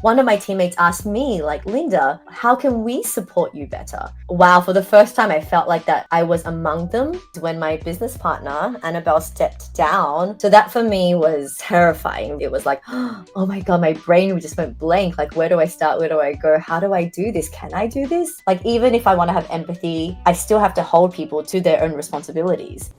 One of my teammates asked me, like, Linda, how can we support you better? Wow, for the first time, I felt like that I was among them when my business partner, Annabelle, stepped down. So that for me was terrifying. It was like, oh my God, my brain just went blank. Like, where do I start? Where do I go? How do I do this? Can I do this? Like, even if I want to have empathy, I still have to hold people to their own responsibilities.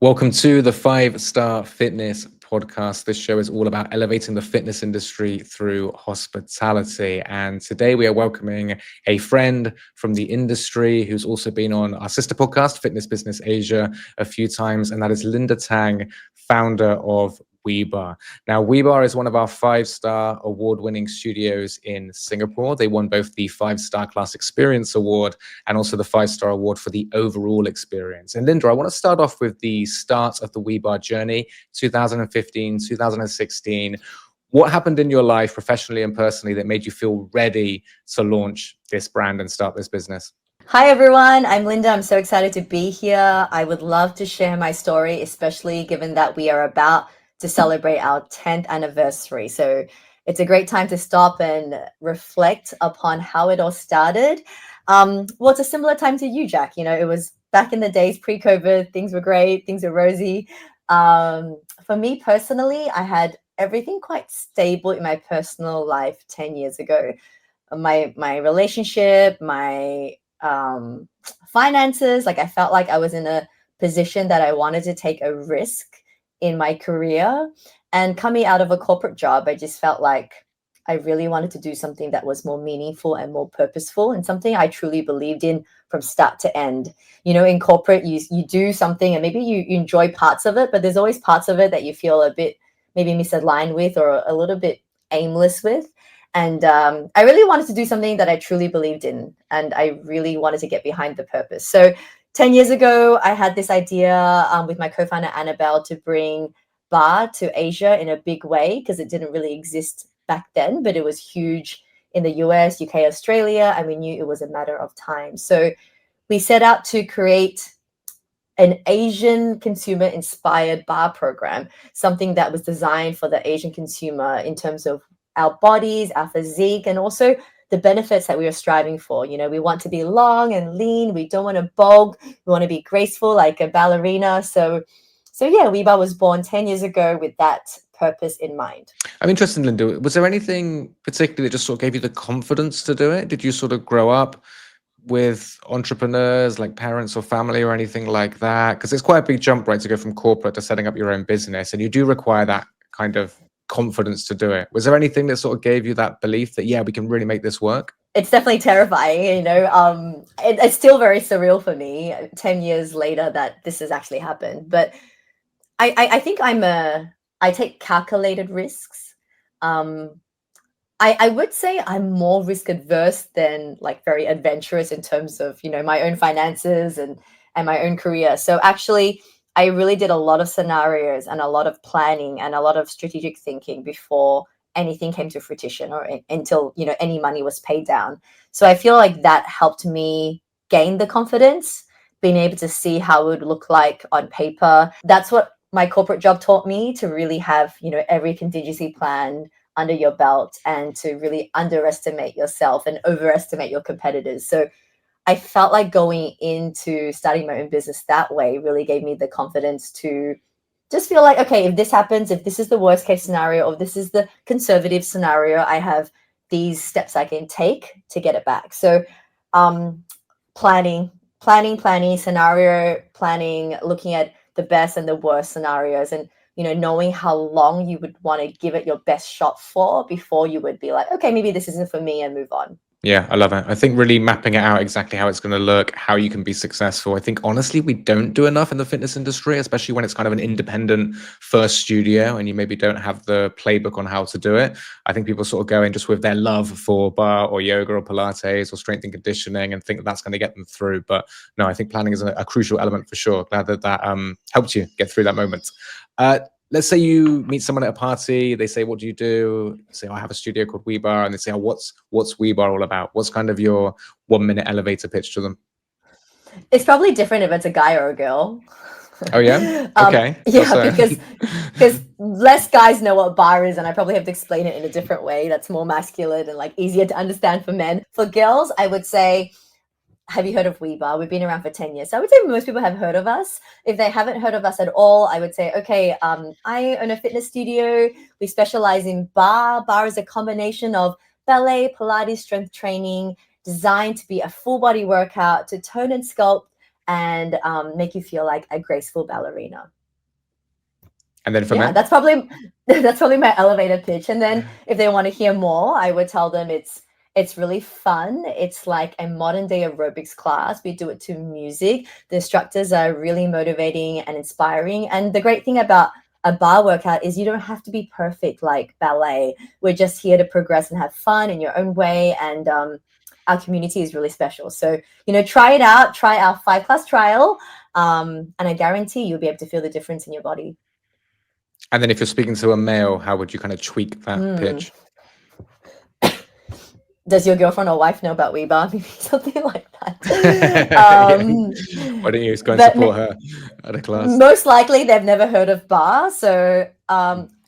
Welcome to the 5-Star Fitness Podcast. This show is all about elevating the fitness industry through hospitality. And today we are welcoming a friend from the industry who's also been on our sister podcast, Fitness Business Asia, a few times. And that is Linda Tang, founder of WeBarre. Now, WeBarre is one of our 5-star award-winning studios in Singapore. They won both the 5-star Class Experience Award and also the 5-star award for the overall experience. And Linda, I want to start off with the start of the WeBarre journey, 2015, 2016. What happened in your life, professionally and personally, that made you feel ready to launch this brand and start this business? Hi everyone, I'm Linda. I'm so excited to be here. I would love to share my story, especially given that we are about to celebrate our 10th anniversary. So it's a great time to stop and reflect upon how it all started. Well, it's a similar time to you, Jack. You know, it was back in the days pre-COVID. Things were great. Things were rosy. For me personally, I had everything quite stable in my personal life 10 years ago. My relationship, my finances, like I felt like I was in a position that I wanted to take a risk in my career. And coming out of a corporate job, I just felt like I really wanted to do something that was more meaningful and more purposeful and something I truly believed in from start to end. You know, in corporate, you do something and maybe you enjoy parts of it, but there's always parts of it that you feel a bit maybe misaligned with or a little bit aimless with. And I really wanted to do something that I truly believed in, and I really wanted to get behind the purpose. So 10 years ago, I had this idea with my co-founder, Annabelle, to bring Barre to Asia in a big way because it didn't really exist back then, but it was huge in the US, UK, Australia, and we knew it was a matter of time. So we set out to create an Asian consumer inspired bar program, something that was designed for the Asian consumer in terms of our bodies, our physique, and also the benefits that we are striving for. You know, we want to be long and lean. We don't want to bulk. We want to be graceful like a ballerina. So yeah, WeBarre was born 10 years ago with that purpose in mind. I'm interested, Linda. Was there anything particularly that just sort of gave you the confidence to do it? Did you sort of grow up with entrepreneurs, like parents or family or anything like that? Because it's quite a big jump, right, to go from corporate to setting up your own business, and you do require that kind of confidence to do it. Was there anything that sort of gave you that belief that, yeah, we can really make this work? It's definitely terrifying, you know. It's still very surreal for me 10 years later that this has actually happened. But I think I take calculated risks. Um, I would say I'm more risk adverse than like very adventurous in terms of, you know, my own finances and my own career. So actually, I really did a lot of scenarios and a lot of planning and a lot of strategic thinking before anything came to fruition or until, you know, any money was paid down. So I feel like that helped me gain the confidence, being able to see how it would look like on paper. That's what my corporate job taught me, to really have, you know, every contingency plan under your belt and to really underestimate yourself and overestimate your competitors. So I felt like going into starting my own business that way really gave me the confidence to just feel like, okay, if this happens, if this is the worst case scenario, or this is the conservative scenario, I have these steps I can take to get it back. So um, planning, scenario planning, looking at the best and the worst scenarios, and, you know, knowing how long you would want to give it your best shot for before you would be like, okay, maybe this isn't for me, and move on. Yeah, I love it. I think really mapping it out exactly how it's going to look, how you can be successful. I think honestly, we don't do enough in the fitness industry, especially when it's kind of an independent first studio and you maybe don't have the playbook on how to do it. I think people sort of go in just with their love for bar or yoga or Pilates or strength and conditioning and think that that's going to get them through. But no, I think planning is a crucial element for sure. Glad that that helped you get through that moment. Let's say you meet someone at a party, they say, what do you do? You say, oh, I have a studio called WeBarre. And they say, oh, what's WeBarre all about? What's kind of your 1-minute elevator pitch to them? It's probably different if it's a guy or a girl. Oh yeah. Okay. Yeah, Also. because less guys know what bar is, and I probably have to explain it in a different way that's more masculine and like easier to understand for men. For girls, I would say, have you heard of WeBarre? We've been around for 10 years. So I would say most people have heard of us. If they haven't heard of us at all, I would say, okay, I own a fitness studio. We specialize in barre. Barre is a combination of ballet, Pilates, strength training, designed to be a full body workout to tone and sculpt and make you feel like a graceful ballerina. And then for Yeah, men? that's probably my elevator pitch. And then if they want to hear more, I would tell them it's really fun. It's like a modern day aerobics class. We do it to music. The instructors are really motivating and inspiring. And the great thing about a bar workout is you don't have to be perfect like ballet. We're just here to progress and have fun in your own way. And our community is really special. So, try it out, try our 5-class trial. And I guarantee you'll be able to feel the difference in your body. And then if you're speaking to a male, how would you kind of tweak that pitch? Does your girlfriend or wife know about WeBarre? Maybe something like that. Why don't you just go and support her at a class? Most likely they've never heard of bar. So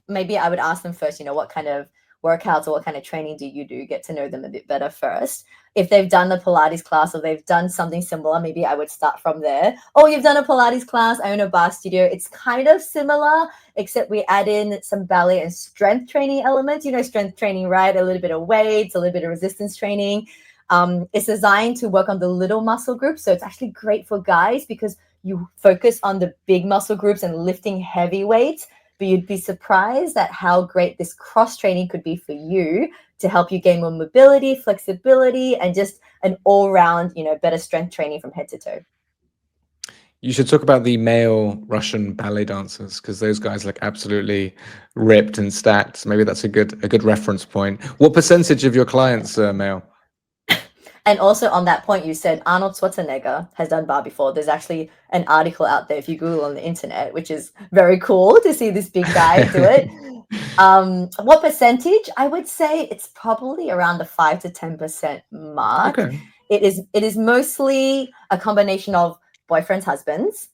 maybe I would ask them first, what kind of workouts or what kind of training do you do? Get to know them a bit better first. If they've done the Pilates class or they've done something similar, maybe I would start from there. Oh, you've done a Pilates class. I own a bar studio. It's kind of similar, except we add in some ballet and strength training elements. Strength training, right? A little bit of weights, a little bit of resistance training. It's designed to work on the little muscle groups. So it's actually great for guys because you focus on the big muscle groups and lifting heavy weights. But you'd be surprised at how great this cross training could be for you to help you gain more mobility, flexibility, and just an all-round, better strength training from head to toe. You should talk about the male Russian ballet dancers because those guys look absolutely ripped and stacked. Maybe that's a good reference point. What percentage of your clients are male? And also on that point, you said Arnold Schwarzenegger has done bar before. There's actually an article out there if you Google on the internet, which is very cool to see this big guy do it. What percentage? I would say it's probably around the 5 to 10% mark. Okay. It is mostly a combination of boyfriends, husbands.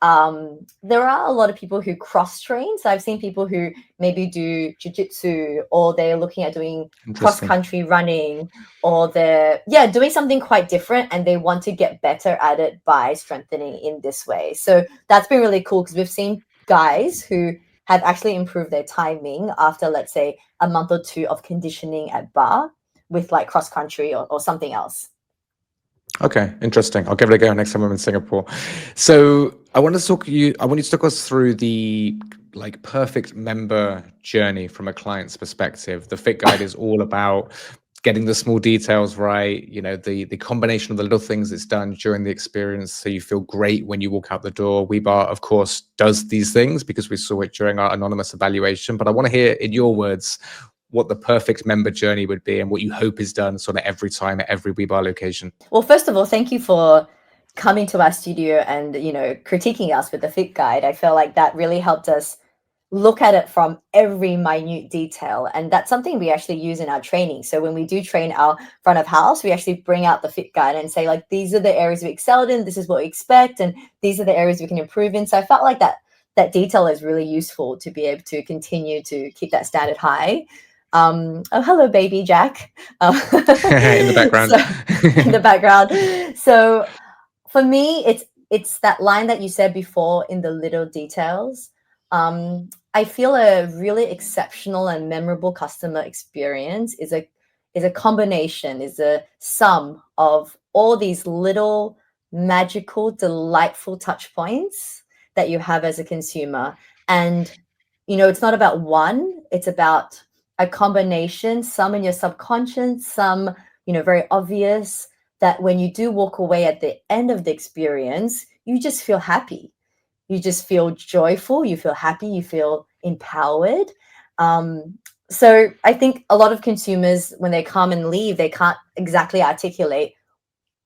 There are a lot of people who cross train. So I've seen people who maybe do jiu-jitsu or they're looking at doing cross-country running or they're doing something quite different and they want to get better at it by strengthening in this way. So that's been really cool because we've seen guys who have actually improved their timing after, let's say, a month or two of conditioning at bar with like cross-country or something else. Okay, interesting. I'll give it a go next time I'm in Singapore. So I want you to talk us through the perfect member journey from a client's perspective. The Fit Guide is all about getting the small details right, the combination of the little things that's done during the experience so you feel great when you walk out the door. WeBarre, of course, does these things because we saw it during our anonymous evaluation. But I want to hear in your words what the perfect member journey would be and what you hope is done sort of every time at every WeBarre location. Well, first of all, thank you for coming to our studio and, critiquing us with the Fit Guide. I feel like that really helped us look at it from every minute detail. And that's something we actually use in our training. So when we do train our front of house, we actually bring out the Fit Guide and say, like, these are the areas we excelled in, this is what we expect, and these are the areas we can improve in. So I felt like that detail is really useful to be able to continue to keep that standard high. Oh, hello, baby Jack. In the background. In the background. So for me, it's that line that you said before, in the little details. I feel a really exceptional and memorable customer experience is a combination, is a sum of all these little magical, delightful touch points that you have as a consumer. And, it's not about one, it's about a combination, some in your subconscious, some, very obvious, that when you do walk away at the end of the experience, you just feel happy. You just feel joyful, you feel happy, you feel empowered. So I think a lot of consumers, when they come and leave, they can't exactly articulate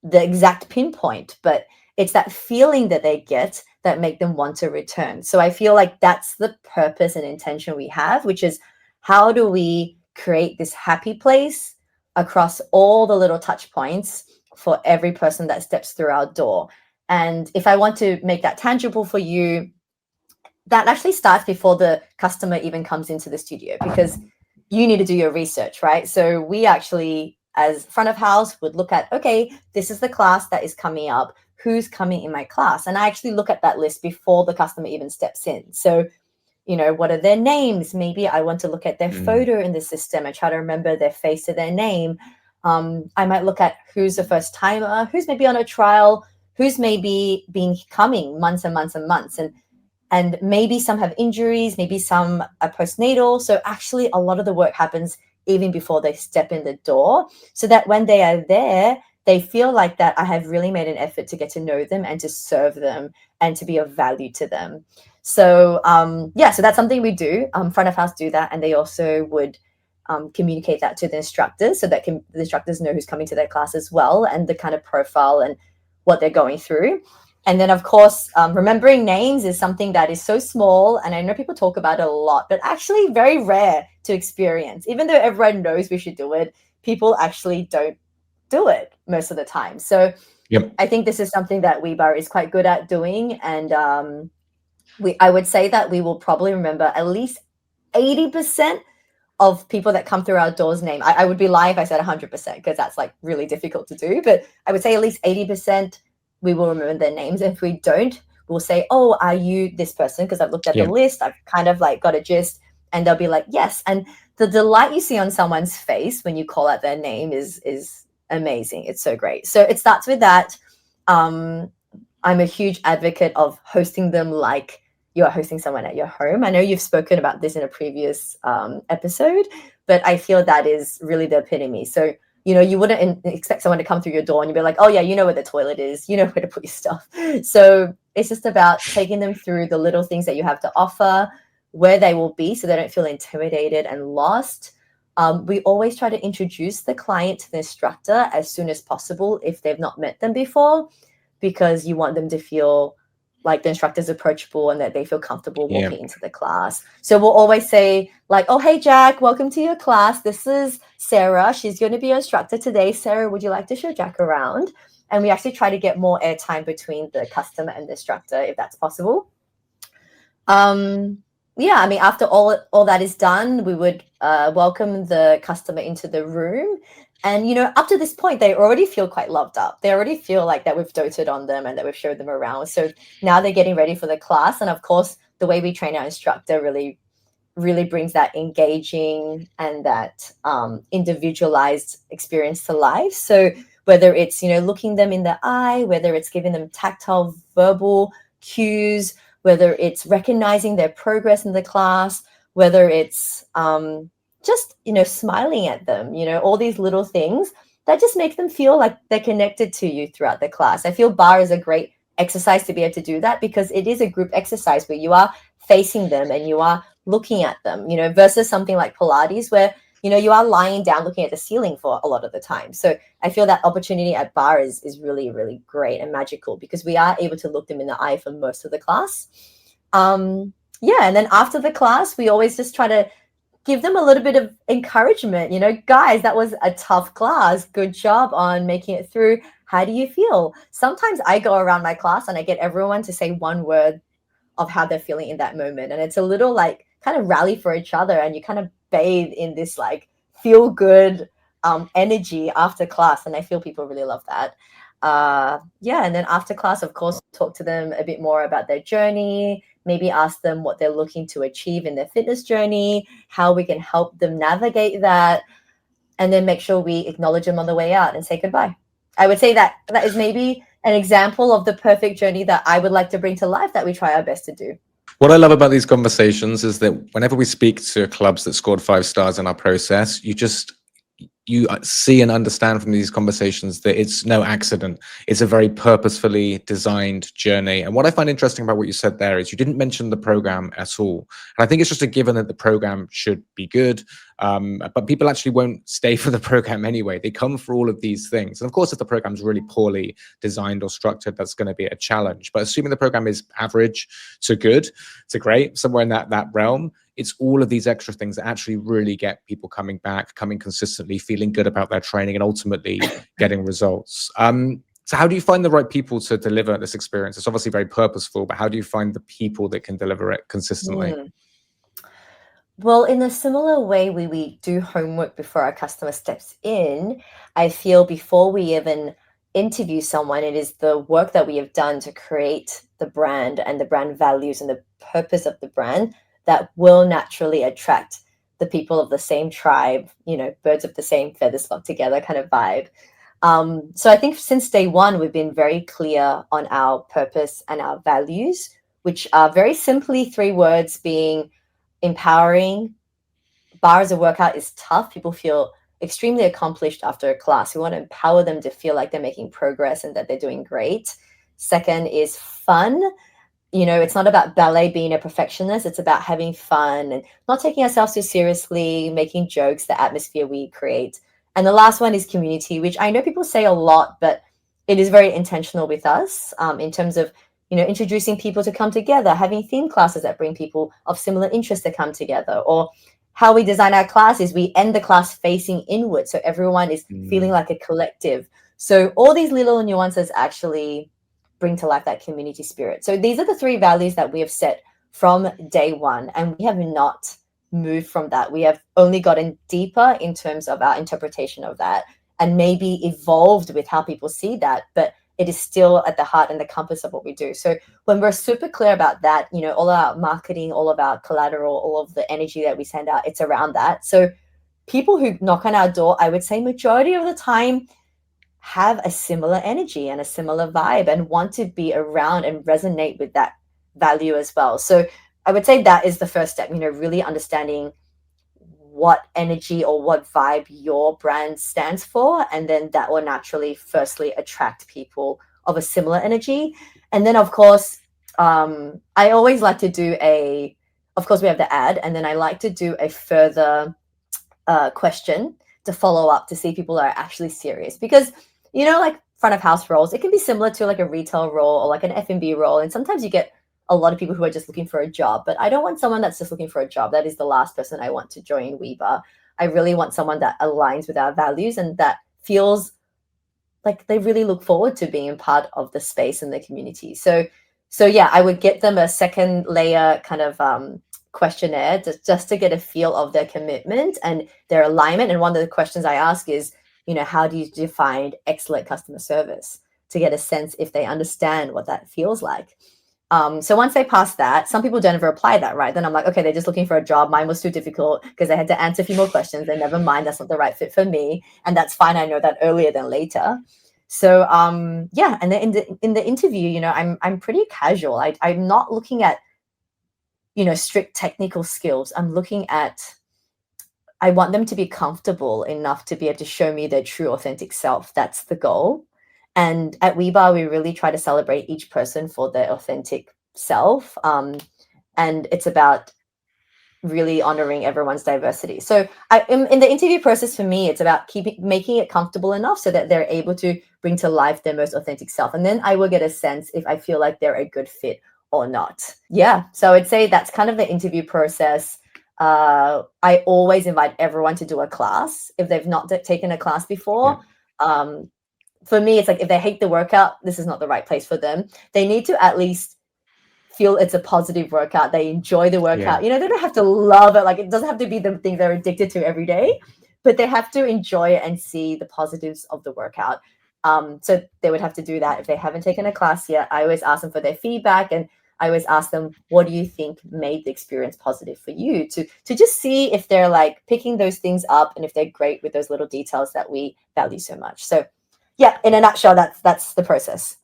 the exact pinpoint, but it's that feeling that they get that make them want to return. So I feel like that's the purpose and intention we have, which is how do we create this happy place across all the little touch points for every person that steps through our door? And if I want to make that tangible for you, that actually starts before the customer even comes into the studio, because you need to do your research, right? So we actually, as front of house, would look at, okay, this is the class that is coming up. Who's coming in my class? And I actually look at that list before the customer even steps in. So, you know, what are their names? Maybe I want to look at their photo in the system and try to remember their face or their name. I might look at who's the first timer, who's maybe on a trial, who's maybe been coming months and months and months. And maybe some have injuries, maybe some are postnatal. So actually a lot of the work happens even before they step in the door, so that when they are there, they feel like that I have really made an effort to get to know them and to serve them and to be of value to them. So yeah, so that's something we do. Front of house do that, and they also would communicate that to the instructors, so that the instructors know who's coming to their class as well, and the kind of profile and what they're going through. And then, of course, remembering names is something that is so small, and I know people talk about it a lot, but actually very rare to experience. Even though everyone knows we should do it, people actually don't do it most of the time. So I think this is something that WeBarre is quite good at doing. And I would say that we will probably remember at least 80% of people that come through our doors name. I would be lying if I said 100%, because that's like really difficult to do. But I would say at least 80% we will remember their names. If we don't, we'll say, oh, are you this person? Because I've looked at the list, I've kind of like got a gist, and they'll be like, yes. And the delight you see on someone's face when you call out their name is amazing. It's so great. So it starts with that. I'm a huge advocate of hosting them like you are hosting someone at your home. I know you've spoken about this in a previous episode, but I feel that is really the epitome. So, you know, you wouldn't expect someone to come through your door and you'd be like, oh yeah, you know where the toilet is, you know where to put your stuff. So it's just about taking them through the little things that you have to offer, where they will be, so they don't feel intimidated and lost. We always try to introduce the client to the instructor as soon as possible if they've not met them before, because you want them to feel like the instructor's approachable and that they feel comfortable walking into the class. So we'll always say like, oh, hey, Jack, welcome to your class. This is Sarah. She's going to be your instructor today. Sarah, would you like to show Jack around? And we actually try to get more airtime between the customer and the instructor, if that's possible. Yeah, I mean, after all that is done, we would welcome the customer into the room. And, you know, up to this point, they already feel quite loved up. They already feel like that we've doted on them and that we've showed them around. So now they're getting ready for the class. And of course, the way we train our instructor really brings that engaging and that individualized experience to life. So whether it's, you know, looking them in the eye, whether it's giving them tactile verbal cues, whether it's recognizing their progress in the class, whether it's just, you know, smiling at them, you know, all these little things that just make them feel like they're connected to you throughout the class. I feel Barre is a great exercise to be able to do that, because it is a group exercise where you are facing them and you are looking at them, you know, versus something like Pilates where, you know, you are lying down looking at the ceiling for a lot of the time. So I feel that opportunity at Barre is really, really great and magical, because we are able to look them in the eye for most of the class. Yeah, and then after the class, we always just try to give them a little bit of encouragement. You know, guys, that was a tough class. Good job on making it through. How do you feel? Sometimes I go around my class and I get everyone to say one word of how they're feeling in that moment. And it's a little like kind of rally for each other, and you kind of bathe in this like feel good energy after class. And I feel people really love that. Yeah, and then after class, of course, talk to them a bit more about their journey, maybe ask them what they're looking to achieve in their fitness journey, how we can help them navigate that, and then make sure we acknowledge them on the way out and say goodbye. I would say that is maybe an example of the perfect journey that I would like to bring to life, that we try our best to do. What I love about these conversations is that whenever we speak to clubs that scored 5 stars in our process, you see and understand from these conversations that it's no accident. It's a very purposefully designed journey. And what I find interesting about what you said there is you didn't mention the program at all. And I think it's just a given that the program should be good. But people actually won't stay for the program anyway. They come for all of these things. And of course, if the program's really poorly designed or structured, that's going to be a challenge. But assuming the program is average to good to great, somewhere in that realm, it's all of these extra things that actually really get people coming back, coming consistently, feeling good about their training, and ultimately getting results. So how do you find the right people to deliver this experience? It's obviously very purposeful, but how do you find the people that can deliver it consistently? Mm. Well, in a similar way, we do homework before our customer steps in. I feel before we even interview someone, it is the work that we have done to create the brand and the brand values and the purpose of the brand that will naturally attract the people of the same tribe, birds of the same feathers flock together kind of vibe. So I think since day one, we've been very clear on our purpose and our values, which are very simply three words being empowering. Barre as a workout is tough. People feel extremely accomplished after a class. We want to empower them to feel like they're making progress and that they're doing great. Second is fun. It's not about ballet being a perfectionist. It's about having fun and not taking ourselves too seriously, making jokes, the atmosphere we create. And the last one is community, which I know people say a lot, but it is very intentional with us in terms of, introducing people to come together, having theme classes that bring people of similar interest to come together, or how we design our class is we end the class facing inward. So everyone is feeling like a collective. So all these little nuances actually bring to life that community spirit. So these are the three values that we have set from day one, and we have not moved from that. We have only gotten deeper in terms of our interpretation of that and maybe evolved with how people see that, but it is still at the heart and the compass of what we do. So when we're super clear about that, all our marketing, all of our collateral, all of the energy that we send out, it's around that. So people who knock on our door, I would say majority of the time have a similar energy and a similar vibe and want to be around and resonate with that value as well. So I would say that is the first step, really understanding what energy or what vibe your brand stands for. And then that will naturally, firstly, attract people of a similar energy. And then, of course, I always like to do of course, we have the ad, and then I like to do a further question to follow up to see if people are actually serious. Because, like front of house roles, it can be similar to like a retail role or like an F&B role. And sometimes you get a lot of people who are just looking for a job, but I don't want someone that's just looking for a job. That is the last person I want to join WeBarre. I really want someone that aligns with our values and that feels like they really look forward to being part of the space and the community. So yeah, I would get them a second layer kind of questionnaire just to get a feel of their commitment and their alignment. And one of the questions I ask is, how do you define excellent customer service, to get a sense if they understand what that feels like. So once they pass that, some people don't ever apply that, right? Then I'm like, okay, they're just looking for a job. Mine was too difficult because I had to answer a few more questions. And never mind, that's not the right fit for me. And that's fine. I know that earlier than later. So yeah, and then in the interview, I'm pretty casual. I'm not looking at, strict technical skills. I'm looking at, I want them to be comfortable enough to be able to show me their true authentic self. That's the goal. And at WeBarre, we really try to celebrate each person for their authentic self. And it's about really honoring everyone's diversity. So in the interview process, for me, it's about making it comfortable enough so that they're able to bring to life their most authentic self. And then I will get a sense if I feel like they're a good fit or not. Yeah. So I'd say that's kind of the interview process. I always invite everyone to do a class if they've not taken a class before. Yeah. For me, it's like if they hate the workout, this is not the right place for them. They need to at least feel it's a positive workout. They enjoy the workout. Yeah. They don't have to love it. Like it doesn't have to be the thing they're addicted to every day, but they have to enjoy it and see the positives of the workout. So they would have to do that if they haven't taken a class yet. I always ask them for their feedback, and I always ask them, what do you think made the experience positive for you? To just see if they're like picking those things up and if they're great with those little details that we value so much. So yeah, in a nutshell, that's the process.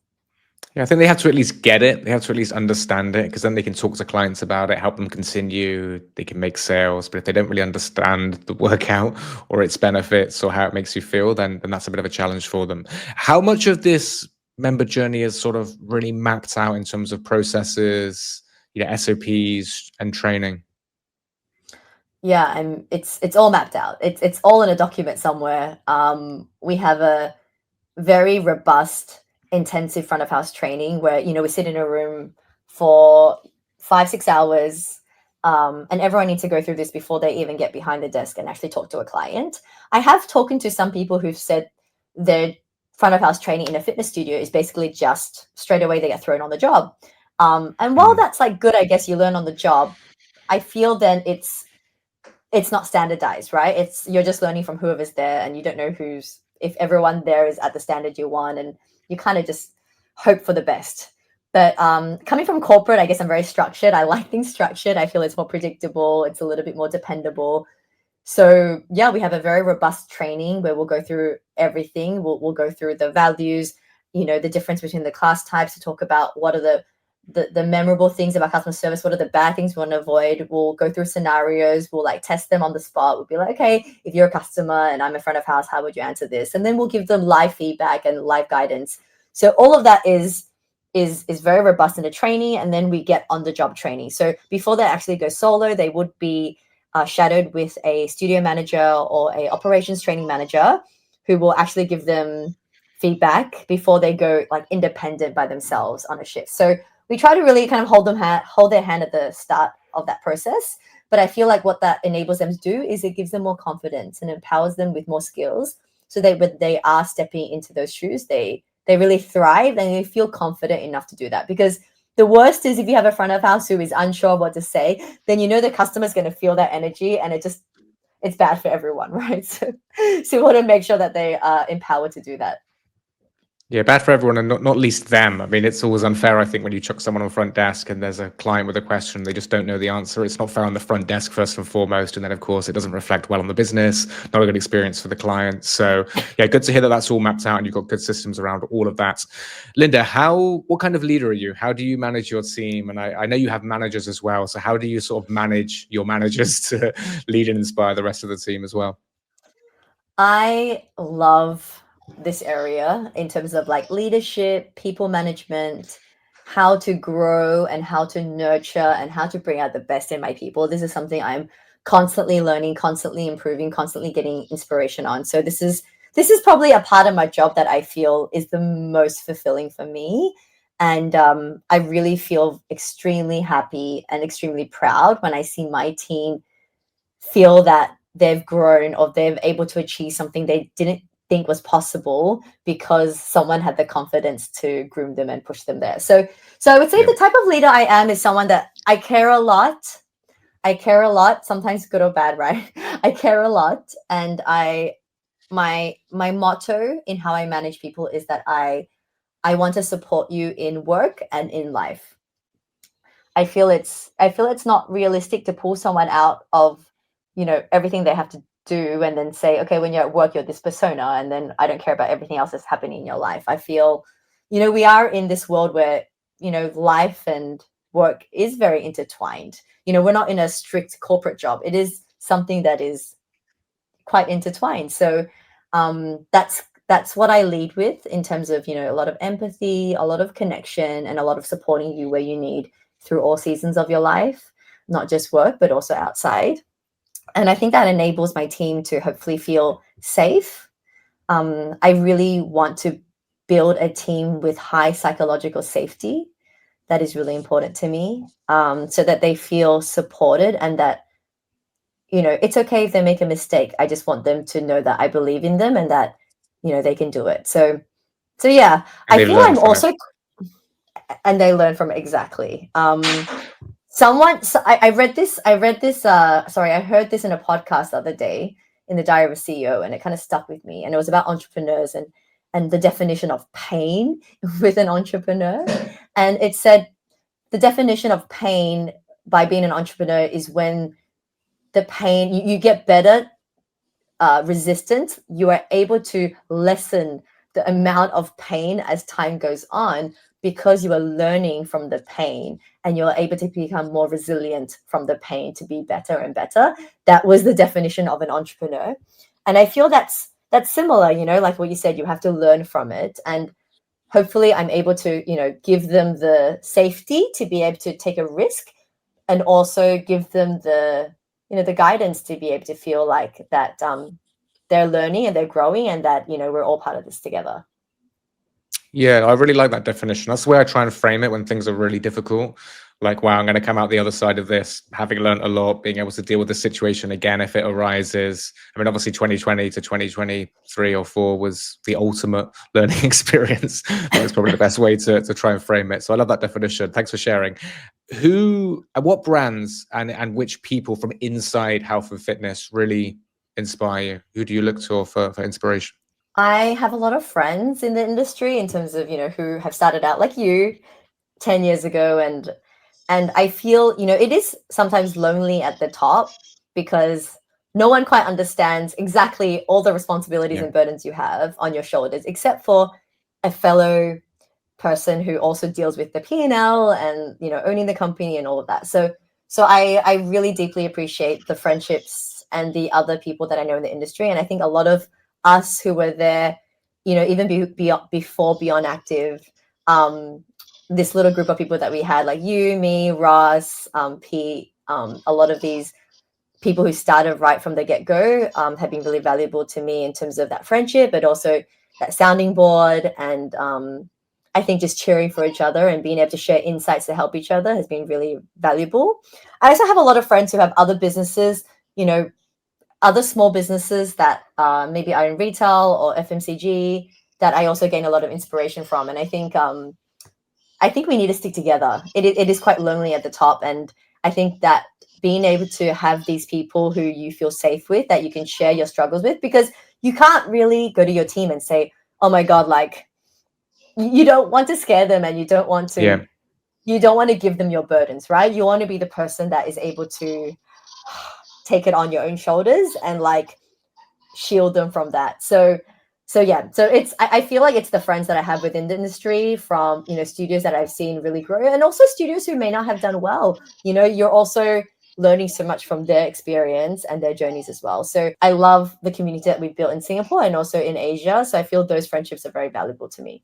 Yeah, I think they have to at least get it. They have to at least understand it, because then they can talk to clients about it, help them continue. They can make sales. But if they don't really understand the workout or its benefits or how it makes you feel, then that's a bit of a challenge for them. How much of this member journey is sort of really mapped out in terms of processes, SOPs and training? Yeah, and it's all mapped out. It's all in a document somewhere. We have a very robust, intensive front of house training where we sit in a room for 5-6 hours, and everyone needs to go through this before they even get behind the desk and actually talk to a client. I have talked to some people who've said they're front of house training in a fitness studio is basically just straight away they get thrown on the job. And while that's like good, I guess you learn on the job, I feel then it's not standardized, right? You're just learning from whoever's there, and you don't know if everyone there is at the standard you want, and you kind of just hope for the best. But coming from corporate, I guess I'm very structured. I like things structured. I feel it's more predictable. It's a little bit more dependable. So yeah, we have a very robust training where we'll go through everything. We'll go through the values, the difference between the class types, to talk about what are the memorable things about customer service, what are the bad things we want to avoid. We'll go through scenarios, we'll like test them on the spot. We'll be like, okay, if you're a customer and I'm a front of house, how would you answer this? And then we'll give them live feedback and live guidance. So all of that is very robust in the training, and then we get on the job training. So before they actually go solo, they would be shadowed with a studio manager or a operations training manager who will actually give them feedback before they go like independent by themselves on a shift. So we try to really kind of hold their hand at the start of that process. But I feel like what that enables them to do is it gives them more confidence and empowers them with more skills, so that when they are stepping into those shoes, they really thrive and they feel confident enough to do that. Because the worst is if you have a front of house who is unsure what to say, then the customer is going to feel that energy, and it's bad for everyone, right? So we want to make sure that they are empowered to do that. Yeah, bad for everyone, and not least them. I mean, it's always unfair, I think, when you chuck someone on front desk and there's a client with a question, they just don't know the answer. It's not fair on the front desk, first and foremost. And then, of course, it doesn't reflect well on the business, not a good experience for the client. So, yeah, good to hear that that's all mapped out and you've got good systems around all of that. Linda, what kind of leader are you? How do you manage your team? And I know you have managers as well. So how do you sort of manage your managers to lead and inspire the rest of the team as well? I love this area in terms of like leadership, people management, how to grow and how to nurture and how to bring out the best in my people. This is something I'm constantly learning, constantly improving, constantly getting inspiration on. So this is probably a part of my job that I feel is the most fulfilling for me. And I really feel extremely happy and extremely proud when I see my team feel that they've grown or they're able to achieve something they didn't think was possible because someone had the confidence to groom them and push them there. So I would say the type of leader I am is someone that I care a lot. Sometimes good or bad, right? I care a lot. And my motto in how I manage people is that I want to support you in work and in life. I feel it's not realistic to pull someone out of everything they have to do and then say, okay, when you're at work, you're this persona, and then I don't care about everything else that's happening in your life. I feel, we are in this world where, life and work is very intertwined. We're not in a strict corporate job. It is something that is quite intertwined. So that's what I lead with in terms of, a lot of empathy, a lot of connection, and a lot of supporting you where you need through all seasons of your life, not just work, but also outside. And I think that enables my team to hopefully feel safe. I really want to build a team with high psychological safety. That is really important to me, so that they feel supported and that, it's okay if they make a mistake. I just want them to know that I believe in them and that, they can do it. So yeah, I feel I'm also, and they learn from it, exactly. I heard this in a podcast the other day in the Diary of a CEO, and it kind of stuck with me. And it was about entrepreneurs and the definition of pain with an entrepreneur. And it said the definition of pain by being an entrepreneur is when the pain, you get better resistant, you are able to lessen the amount of pain as time goes on, because you are learning from the pain and you're able to become more resilient from the pain to be better and better. That was the definition of an entrepreneur. And I feel that's similar, like what you said, you have to learn from it. And hopefully I'm able to, give them the safety to be able to take a risk, and also give them the, the guidance to be able to feel like that they're learning and they're growing, and that, we're all part of this together. Yeah, I really like that definition. That's the way I try and frame it when things are really difficult. like, wow, I'm going to come out the other side of this, having learned a lot, being able to deal with the situation again if it arises. I mean, obviously 2020 to 2023 or 4 was the ultimate learning experience. That's probably the best way to try and frame it. So I love that definition. Thanks for sharing. What brands and which people from inside health and fitness really inspire you? Who do you look to for inspiration? I have a lot of friends in the industry in terms of, who have started out like you 10 years ago, and I feel, it is sometimes lonely at the top because no one quite understands exactly all the responsibilities Yeah. and burdens you have on your shoulders, except for a fellow person who also deals with the P&L and owning the company and all of that. So I really deeply appreciate the friendships and the other people that I know in the industry, and I think a lot of us who were there, even before Beyond Active, this little group of people that we had, like you, me, Ross, Pete, a lot of these people who started right from the get-go have been really valuable to me in terms of that friendship, but also that sounding board. And I think just cheering for each other and being able to share insights to help each other has been really valuable. I also have a lot of friends who have other businesses, other small businesses that maybe are in retail or FMCG, that I also gain a lot of inspiration from. And I think we need to stick together. It is quite lonely at the top, and I think that being able to have these people who you feel safe with, that you can share your struggles with, because you can't really go to your team and say, "Oh my God," like you don't want to scare them, and you don't want Yeah. to give them your burdens, right? You want to be the person that is able to take it on your own shoulders and like shield them from that. So yeah, so I feel like it's the friends that I have within the industry, from studios that I've seen really grow, and also studios who may not have done well. You're also learning so much from their experience and their journeys as well. So I love the community that we've built in Singapore and also in Asia. So I feel those friendships are very valuable to me.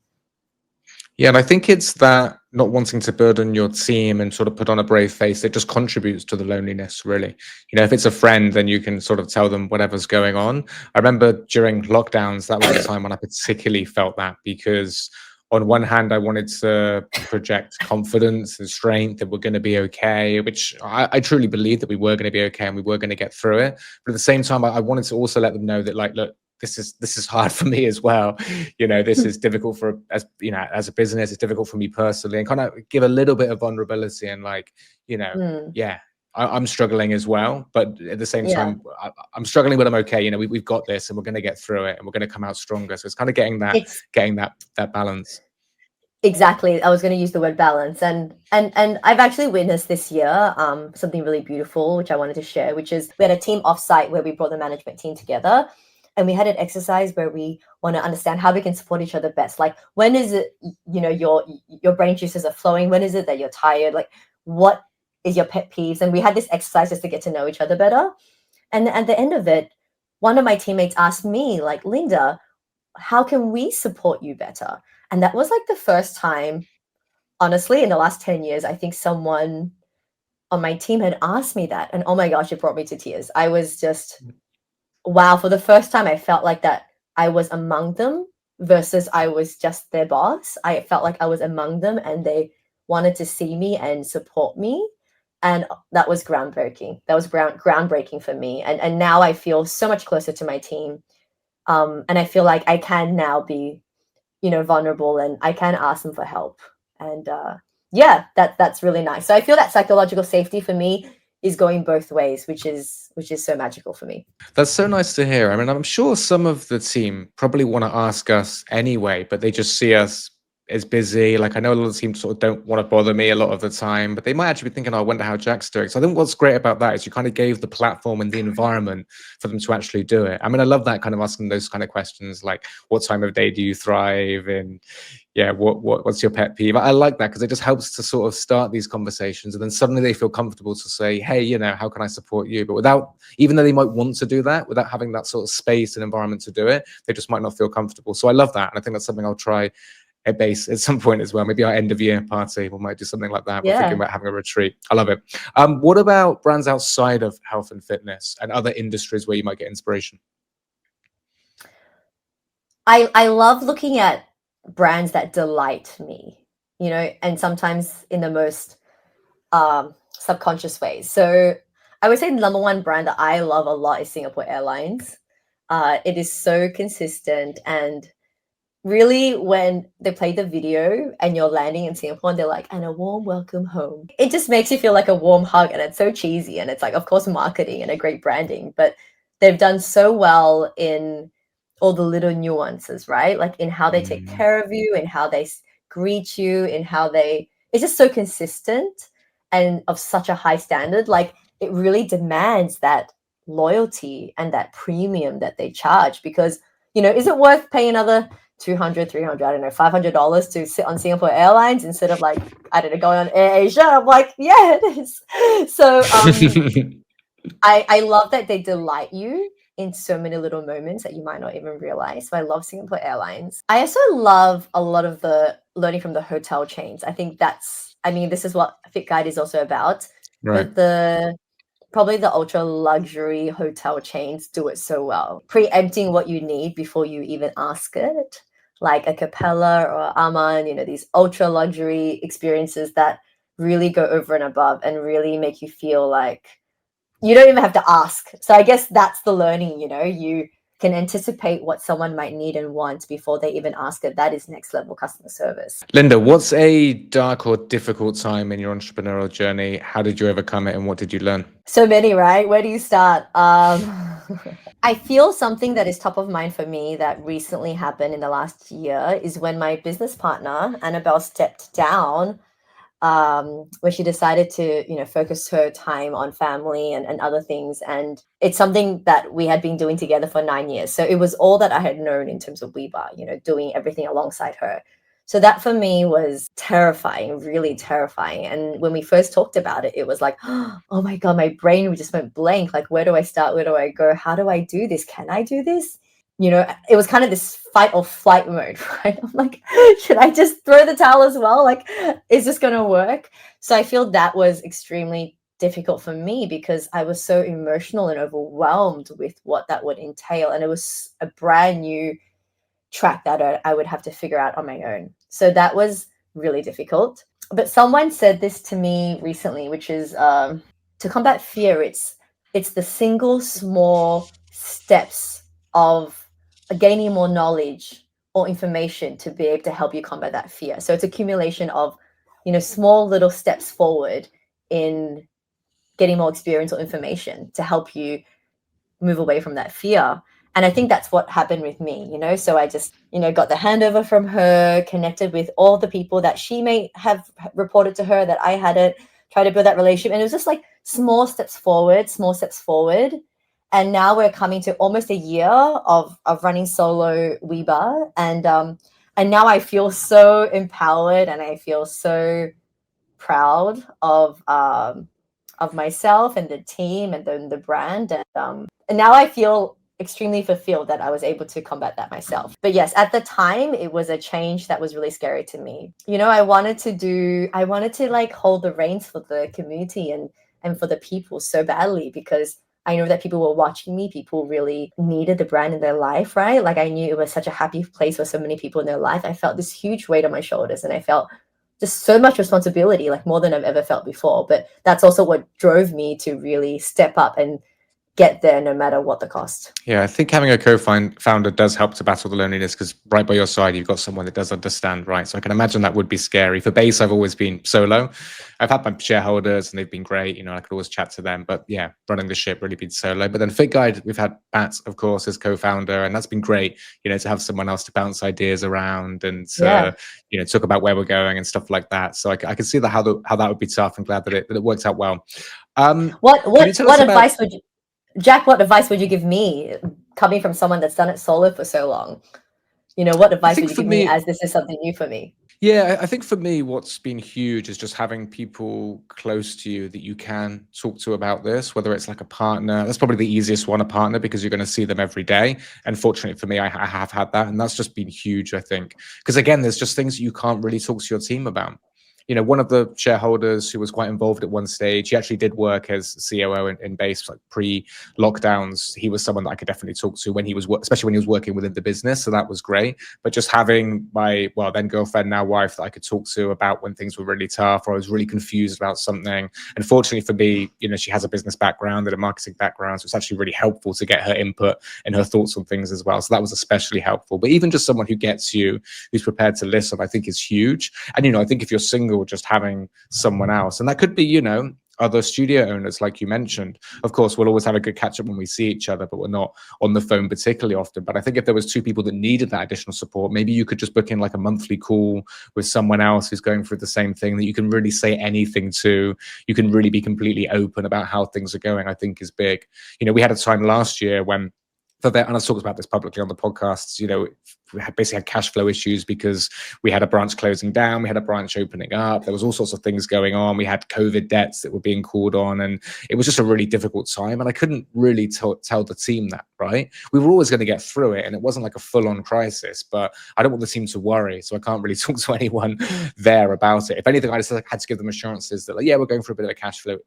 Yeah, and I think it's that not wanting to burden your team and sort of put on a brave face that just contributes to the loneliness, really. If it's a friend, then you can sort of tell them whatever's going on. I remember during lockdowns, that was the time when I particularly felt that, because on one hand, I wanted to project confidence and strength that we're going to be okay, which I truly believed that we were going to be okay and we were going to get through it. But at the same time, I wanted to also let them know that, like, look, this is hard for me as well. This is difficult as a business. It's difficult for me personally, and kind of give a little bit of vulnerability and like, Mm, yeah, I'm struggling as well, but at the same yeah, time, I'm struggling, but I'm okay. We've got this, and we're going to get through it, and we're going to come out stronger. So it's kind of it's getting that balance. exactly. I was going to use the word balance, and I've actually witnessed this year something really beautiful, which I wanted to share, which is we had a team offsite where we brought the management team together, and we had an exercise where we want to understand how we can support each other best. Like, when is it, your brain juices are flowing? When is it that you're tired? Like, what is your pet peeves? And we had this exercise just to get to know each other better. And at the end of it, one of my teammates asked me, like, Linda, how can we support you better? And that was like the first time, honestly, in the last 10 years, I think someone on my team had asked me that. And oh my gosh, it brought me to tears. I was just, wow, for the first time, I felt like that I was among them versus I was just their boss. I felt like I was among them and they wanted to see me and support me. And that was groundbreaking. That was groundbreaking for me. And now I feel so much closer to my team. And I feel like I can now be, vulnerable, and I can ask them for help. And yeah, that's really nice. So I feel that psychological safety for me is going both ways, which is so magical for me. That's so nice to hear. I mean, I'm sure some of the team probably want to ask us anyway, but they just see us as busy. Like, I know a lot of the team sort of don't want to bother me a lot of the time, but they might actually be thinking, oh, I wonder how Jack's doing. So I think what's great about that is you kind of gave the platform and the environment for them to actually do it. I mean, I love that, kind of asking those kind of questions, like, what time of day do you thrive in? Yeah, what's your pet peeve? I like that because it just helps to sort of start these conversations, and then suddenly they feel comfortable to say, hey, how can I support you? But without, even though they might want to do that, without having that sort of space and environment to do it, they just might not feel comfortable. So I love that, and I think that's something I'll try at base at some point as well. Maybe our end of year party, we might do something like that. We're thinking Yeah. about having a retreat. I love it. What about brands outside of health and fitness and other industries where you might get inspiration? I love looking at brands that delight me, and sometimes in the most subconscious ways. So I would say the number one brand that I love a lot is Singapore Airlines. It is so consistent, and really when they play the video and you're landing in Singapore and they're like, and a warm welcome home, it just makes you feel like a warm hug. And it's so cheesy, and it's like, of course, marketing and a great branding, but they've done so well in all the little nuances, right? Like in how they take care of you, in how they greet you, in how they, it's just so consistent and of such a high standard. Like it really demands that loyalty and that premium that they charge, because, you know, is it worth paying another 200, 300, I don't know, $500 to sit on Singapore Airlines instead of, like, I don't know, going on Air Asia? I'm like, yeah, it is. So I love that they delight you in so many little moments that you might not even realize. So I love Singapore Airlines. I also love a lot of the learning from the hotel chains. I think this is what Fit Guide is also about. Right. But probably the ultra luxury hotel chains do it so well, preempting what you need before you even ask it, like a Capella or Aman, you know, these ultra luxury experiences that really go over and above and really make you feel like you don't even have to ask. So I guess that's the learning, you know, you can anticipate what someone might need and want before they even ask it. That is next level customer service. Linda, what's a dark or difficult time in your entrepreneurial journey? How did you overcome it, and what did you learn? So many, right? Where do you start? I feel something that is top of mind for me that recently happened in the last year is when my business partner, Annabelle, stepped down, where she decided to, you know, focus her time on family and other things. And it's something that we had been doing together for 9 years. So it was all that I had known in terms of WeBarre, you know, doing everything alongside her. So that for me was terrifying, really terrifying. And when we first talked about it, it was like, oh my God, my brain just went blank. Like, where do I start? Where do I go? How do I do this? Can I do this? You know, it was kind of this fight or flight mode, right? I'm like, should I just throw the towel as well? Like, is this going to work? So I feel that was extremely difficult for me because I was so emotional and overwhelmed with what that would entail. And it was a brand new track that I would have to figure out on my own. So that was really difficult. But someone said this to me recently, which is to combat fear, it's the single small steps of gaining more knowledge or information to be able to help you combat that fear. So it's accumulation of, you know, small little steps forward in getting more experience or information to help you move away from that fear. And I think that's what happened with me, you know. So I just, you know, got the handover from her, connected with all the people that she may have reported to her that I hadn't, tried to build that relationship. And it was just like small steps forward, small steps forward. And now we're coming to almost a year of running solo WeBarre. And now I feel so empowered and I feel so proud of myself and the team and the brand. And now I feel extremely fulfilled that I was able to combat that myself. But yes, at the time, it was a change that was really scary to me. You know, I wanted to like hold the reins for the community and for the people so badly, because I know that people were watching me. People really needed the brand in their life, right? Like I knew it was such a happy place for so many people in their life. I felt this huge weight on my shoulders, and I felt just so much responsibility, like more than I've ever felt before. But that's also what drove me to really step up and get there no matter what the cost. Yeah, I think having a co-founder does help to battle the loneliness, because right by your side, you've got someone that does understand, right? So I can imagine that would be scary. For Base, I've always been solo. I've had my shareholders and they've been great. You know, I could always chat to them. But yeah, running the ship really been solo. But then Fit Guide, we've had Bat, of course, as co-founder. And that's been great, you know, to have someone else to bounce ideas around and to, you know, talk about where we're going and stuff like that. So I can see that how that would be tough. I'm glad that it works out well. What advice would you... Jack, what advice would you give me, coming from someone that's done it solo for so long? You know, what advice would you give me, as this is something new for me? Yeah, I think for me, what's been huge is just having people close to you that you can talk to about this, whether it's like a partner. That's probably the easiest one, a partner, because you're going to see them every day. And fortunately for me, I have had that. And that's just been huge, I think. Because again, there's just things that you can't really talk to your team about. one of the shareholders who was quite involved at one stage, he actually did work as COO in Base, like pre-lockdowns. He was someone that I could definitely talk to when he was, especially when he was working within the business. So that was great. But just having my, well, then girlfriend, now wife, that I could talk to about when things were really tough or I was really confused about something. And fortunately for me, she has a business background and a marketing background. So it's actually really helpful to get her input and her thoughts on things as well. So that was especially helpful. But even just someone who gets you, who's prepared to listen, I think is huge. And, I think if you're single, just having someone else, and that could be, other studio owners, like you mentioned. Of course, we'll always have a good catch up when we see each other, but we're not on the phone particularly often. But I think if there was two people that needed that additional support, maybe you could just book in like a monthly call with someone else who's going through the same thing that you can really say anything to. You can really be completely open about how things are going, I think is big. We had a time last year when, and I've talked about this publicly on the podcasts, we basically had cash flow issues because we had a branch closing down, we had a branch opening up, there was all sorts of things going on, we had COVID debts that were being called on, and it was just a really difficult time. And I couldn't really tell the team that, right? We were always going to get through it, and it wasn't like a full-on crisis, but I don't want the team to worry, so I can't really talk to anyone there about it. If anything, I just had to give them assurances that, like, yeah, we're going through a bit of a cash flow,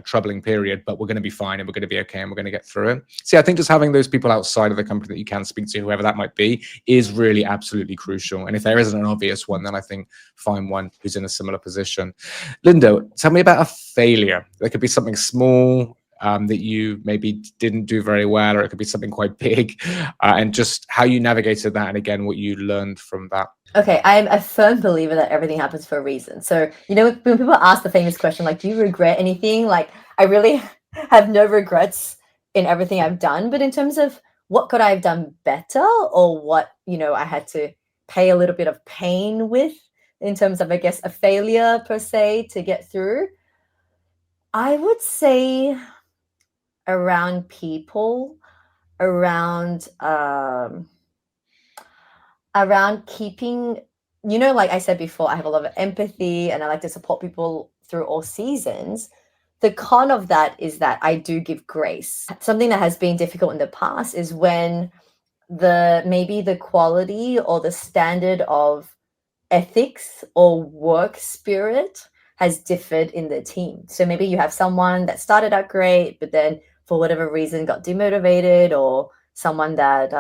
troubling period, but we're going to be fine and we're going to be okay and we're going to get through it. So yeah, I think just having those people outside of the company that you can speak to, whoever that might be, is really absolutely crucial. And if there isn't an obvious one, then I think find one who's in a similar position. Linda, tell me about a failure. There could be something small that you maybe didn't do very well, or it could be something quite big, and just how you navigated that, and again, what you learned from that. Okay, I'm a firm believer that everything happens for a reason. So, when people ask the famous question, like, do you regret anything? Like, I really have no regrets in everything I've done. But in terms of what could I have done better, or what, I had to pay a little bit of pain with in terms of, I guess, a failure per se to get through, I would say around people, around keeping, like I said before, I have a lot of empathy and I like to support people through all seasons. The con of that is that I do give grace. Something that has been difficult in the past is when maybe the quality or the standard of ethics or work spirit has differed in the team. So maybe you have someone that started out great, but then for whatever reason got demotivated, or someone that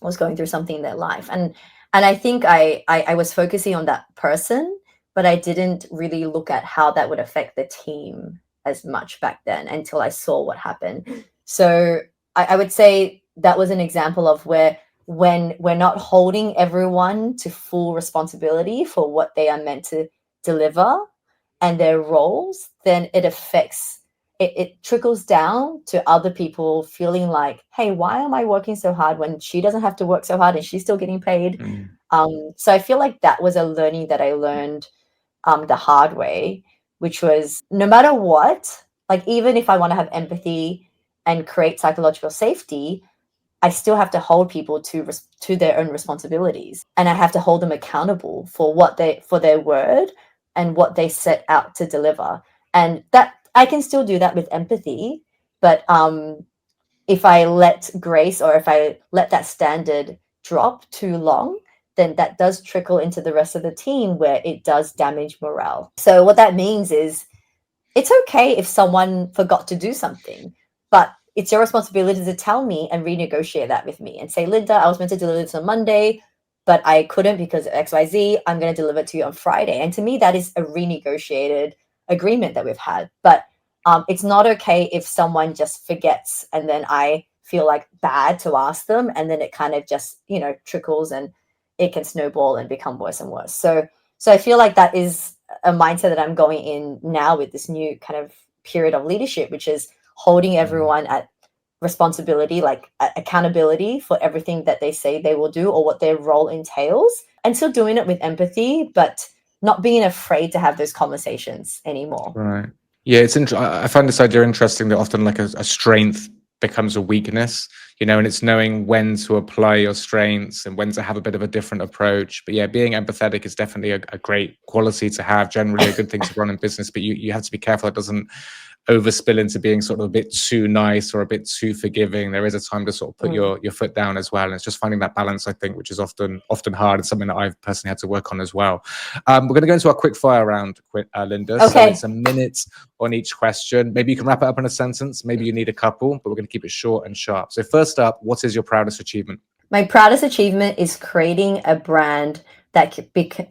was going through something in their life. And I think I was focusing on that person, but I didn't really look at how that would affect the team as much back then until I saw what happened. So I would say that was an example of where, when we're not holding everyone to full responsibility for what they are meant to deliver and their roles, then it affects, it trickles down to other people feeling like, hey, why am I working so hard when she doesn't have to work so hard and she's still getting paid? So I feel like that was a learning that I learned the hard way, which was, no matter what, like, even if I want to have empathy and create psychological safety, I still have to hold people to their own responsibilities, and I have to hold them accountable for their word and what they set out to deliver. And that I can still do that with empathy, but if I let grace, or if I let that standard drop too long, then that does trickle into the rest of the team, where it does damage morale. So what that means is, it's okay if someone forgot to do something, but it's your responsibility to tell me and renegotiate that with me and say, Linda, I was meant to deliver this on Monday, but I couldn't because of XYZ. I'm going to deliver it to you on Friday. And to me, that is a renegotiated agreement that we've had. But it's not okay if someone just forgets, and then I feel like bad to ask them, and then it kind of just, trickles, and it can snowball and become worse and worse. So I feel like that is a mindset that I'm going in now with this new kind of period of leadership, which is holding everyone at responsibility, like accountability for everything that they say they will do or what their role entails, and still doing it with empathy, but not being afraid to have those conversations anymore. Right. Yeah, I find this idea interesting, that often like a strength becomes a weakness, and it's knowing when to apply your strengths and when to have a bit of a different approach. But yeah, being empathetic is definitely a great quality to have, generally a good thing to run in business, but you have to be careful it doesn't overspill into being sort of a bit too nice or a bit too forgiving. There is a time to sort of put your foot down as well. And it's just finding that balance, I think, which is often hard, and something that I've personally had to work on as well. We're going to go into our quick fire round, Linda. Okay. So it's a minute on each question. Maybe you can wrap it up in a sentence. Maybe you need a couple, but we're going to keep it short and sharp. So first up, what is your proudest achievement? My proudest achievement is creating a brand that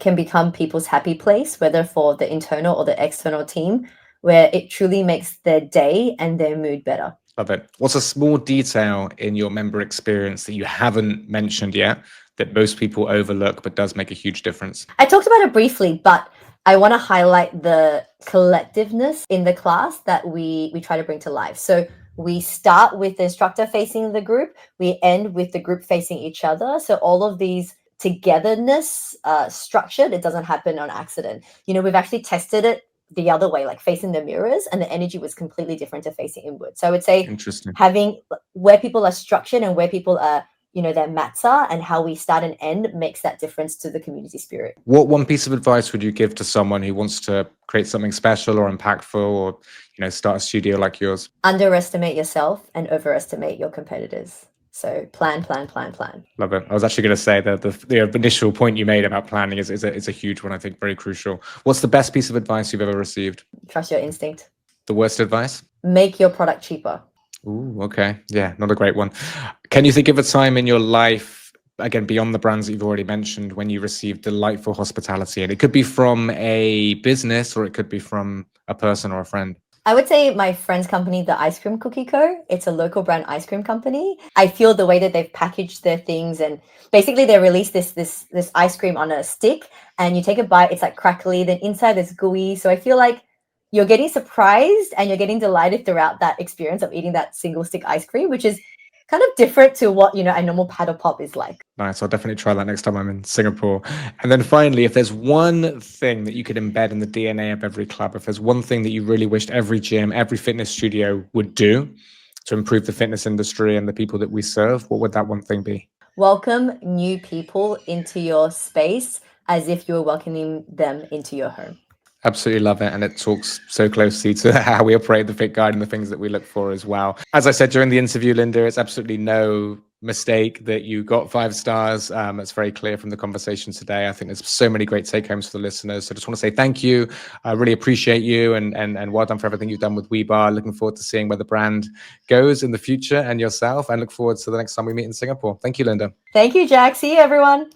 can become people's happy place, whether for the internal or the external team, where it truly makes their day and their mood better. Love it. What's a small detail in your member experience that you haven't mentioned yet that most people overlook but does make a huge difference? I talked about it briefly, but I want to highlight the collectiveness in the class that we try to bring to life. So we start with the instructor facing the group, we end with the group facing each other. So all of these togetherness structured, it doesn't happen on accident. We've actually tested it the other way, like facing the mirrors, and the energy was completely different to facing inward. So I would say having where people are structured and where people are, their mats are, and how we start and end makes that difference to the community spirit. What one piece of advice would you give to someone who wants to create something special or impactful, or start a studio like yours? Underestimate yourself and overestimate your competitors. So plan. Love it. I was actually going to say that the initial point you made about planning is a huge one, I think, very crucial. What's the best piece of advice you've ever received? Trust your instinct. The worst advice? Make your product cheaper. Ooh, okay. Yeah, not a great one. Can you think of a time in your life, again, beyond the brands that you've already mentioned, when you received delightful hospitality? And it could be from a business, or it could be from a person or a friend. I would say my friend's company, the Ice Cream Cookie Co. It's a local brand ice cream company. I feel the way that they've packaged their things, and basically they release this ice cream on a stick, and you take a bite, it's like crackly, then inside there's gooey. So I feel like you're getting surprised and you're getting delighted throughout that experience of eating that single stick ice cream, which is kind of different to what, a normal paddle pop is like. Nice. I'll definitely try that next time I'm in Singapore. And then finally, if there's one thing that you could embed in the DNA of every club, if there's one thing that you really wished every gym, every fitness studio would do to improve the fitness industry and the people that we serve, what would that one thing be? Welcome new people into your space as if you were welcoming them into your home. Absolutely love it. And it talks so closely to how we operate the Fit Guide and the things that we look for as well. As I said during the interview, Linda, it's absolutely no mistake that you got 5 stars. It's very clear from the conversation today. I think there's so many great take homes for the listeners. So I just want to say thank you. I really appreciate you, and well done for everything you've done with WeBarre. Looking forward to seeing where the brand goes in the future, and yourself, and look forward to the next time we meet in Singapore. Thank you, Linda. Thank you, Jack. See you, everyone.